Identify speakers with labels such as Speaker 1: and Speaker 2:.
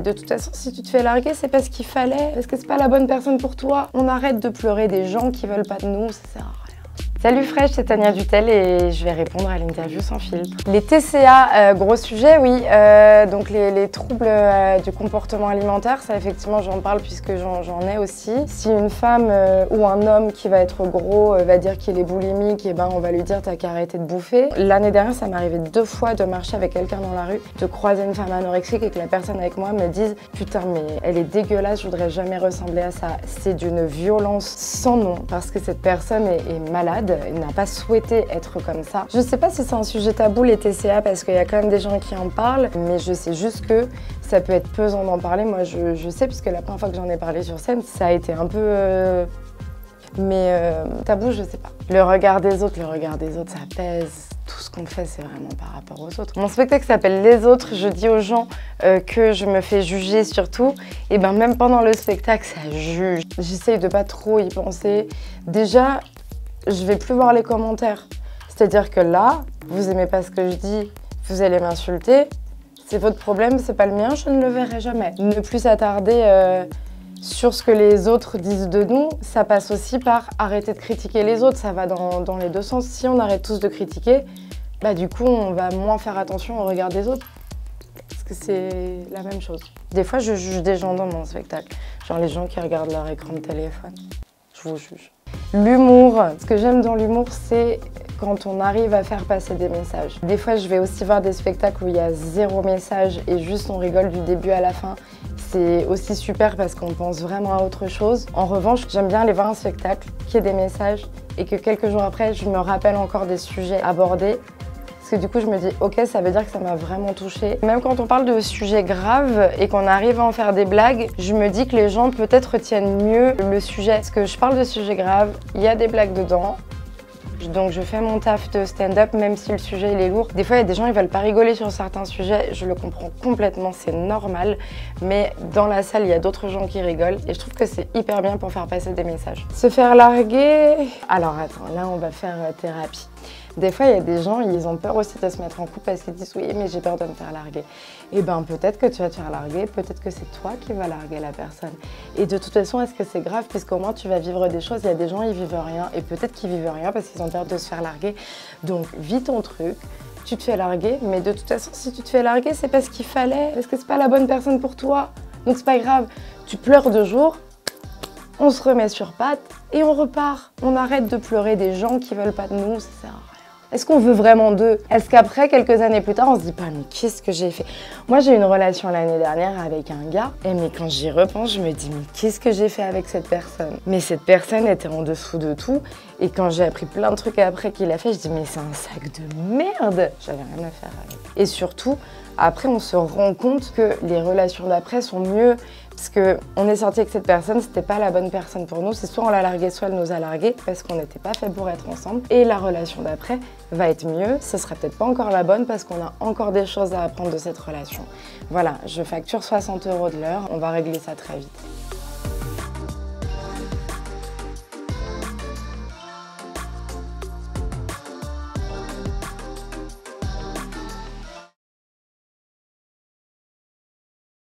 Speaker 1: De toute façon, si tu te fais larguer, c'est parce qu'il fallait, parce que c'est pas la bonne personne pour toi. On arrête de pleurer des gens qui veulent pas de nous, ça sert à rien. Salut Fresh, c'est Tania Dutel et je vais répondre à l'interview sans filtre. Les TCA, gros sujet, oui. Donc les troubles du comportement alimentaire, ça effectivement j'en parle puisque j'en ai aussi. Si une femme ou un homme qui va être gros va dire qu'il est boulimique, et ben on va lui dire t'as qu'à arrêter de bouffer. L'année dernière, ça m'est arrivé 2 fois de marcher avec quelqu'un dans la rue, de croiser une femme anorexique et que la personne avec moi me dise putain mais elle est dégueulasse, je voudrais jamais ressembler à ça. C'est d'une violence sans nom parce que cette personne est malade. Il n'a pas souhaité être comme ça. Je ne sais pas si c'est un sujet tabou les TCA parce qu'il y a quand même des gens qui en parlent, mais je sais juste que ça peut être pesant d'en parler. Moi je sais puisque la première fois que j'en ai parlé sur scène, ça a été un peu... tabou, je sais pas. Le regard des autres, ça pèse. Tout ce qu'on fait, c'est vraiment par rapport aux autres. Mon spectacle s'appelle Les Autres. Je dis aux gens que je me fais juger surtout. Et ben même pendant le spectacle, ça juge. J'essaye de pas trop y penser. Déjà, je vais plus voir les commentaires. C'est-à-dire que là, vous aimez pas ce que je dis, vous allez m'insulter. C'est votre problème, c'est pas le mien, je ne le verrai jamais. Ne plus s'attarder sur ce que les autres disent de nous, ça passe aussi par arrêter de critiquer les autres. Ça va dans les deux sens. Si on arrête tous de critiquer, bah du coup, on va moins faire attention au regard des autres. Parce que c'est la même chose. Des fois, je juge des gens dans mon spectacle. Genre les gens qui regardent leur écran de téléphone. Je vous juge. L'humour, ce que j'aime dans l'humour, c'est quand on arrive à faire passer des messages. Des fois, je vais aussi voir des spectacles où il y a 0 message et juste on rigole du début à la fin. C'est aussi super parce qu'on pense vraiment à autre chose. En revanche, j'aime bien aller voir un spectacle qui ait des messages et que quelques jours après, je me rappelle encore des sujets abordés. Parce que du coup, je me dis, ok, ça veut dire que ça m'a vraiment touchée. Même quand on parle de sujets graves et qu'on arrive à en faire des blagues, je me dis que les gens peut-être retiennent mieux le sujet. Parce que je parle de sujets graves, il y a des blagues dedans. Donc je fais mon taf de stand-up, même si le sujet il est lourd. Des fois, il y a des gens qui veulent pas rigoler sur certains sujets. Je le comprends complètement, c'est normal. Mais dans la salle, il y a d'autres gens qui rigolent. Et je trouve que c'est hyper bien pour faire passer des messages. Se faire larguer... Alors attends, là on va faire thérapie. Des fois, il y a des gens, ils ont peur aussi de se mettre en couple parce qu'ils disent « oui, mais j'ai peur de me faire larguer ». Et ben peut-être que tu vas te faire larguer, peut-être que c'est toi qui vas larguer la personne. Et de toute façon, est-ce que c'est grave puisqu'au moins tu vas vivre des choses. Il y a des gens, ils vivent rien et peut-être qu'ils vivent rien parce qu'ils ont peur de se faire larguer. Donc vis ton truc, tu te fais larguer, mais de toute façon, si tu te fais larguer, c'est parce qu'il fallait, parce que c'est pas la bonne personne pour toi. Donc c'est pas grave, tu pleures 2 jours, on se remet sur pattes et on repart. On arrête de pleurer des gens qui veulent pas de nous, ça sert à rien. Est-ce qu'on veut vraiment d'eux? Est-ce qu'après, quelques années plus tard, on se dit pas, mais qu'est-ce que j'ai fait? Moi, j'ai eu une relation l'année dernière avec un gars, et mais quand j'y repense, je me dis, mais qu'est-ce que j'ai fait avec cette personne? Mais cette personne était en dessous de tout, et quand j'ai appris plein de trucs après qu'il a fait, je dis, mais c'est un sac de merde! J'avais rien à faire avec. Et surtout, après, on se rend compte que les relations d'après sont mieux, parce qu'on est sorti avec cette personne, c'était pas la bonne personne pour nous. C'est soit on l'a larguée, soit elle nous a largués, parce qu'on n'était pas fait pour être ensemble. Et la relation d'après va être mieux. Ce sera peut-être pas encore la bonne, parce qu'on a encore des choses à apprendre de cette relation. Voilà, je facture 60 € de l'heure, on va régler ça très vite.